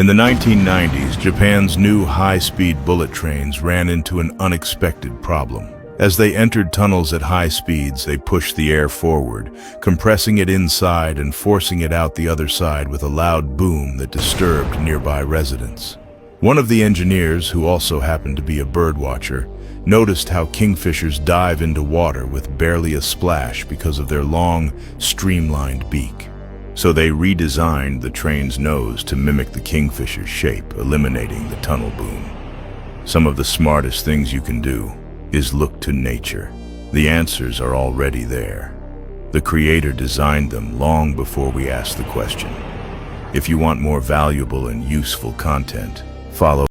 In the 1990s, Japan's new high-speed bullet trains ran into an unexpected problem. As they entered tunnels at high speeds, they pushed the air forward, compressing it inside and forcing it out the other side with a loud boom that disturbed nearby residents. One of the engineers, who also happened to be a birdwatcher, noticed how kingfishers dive into water with barely a splash because of their long, streamlined beak. So they redesigned the train's nose to mimic the kingfisher's shape, eliminating the tunnel boom. Some of the smartest things you can do is look to nature. The answers are already there. The Creator designed them long before we asked the question. If you want more valuable and useful content, follow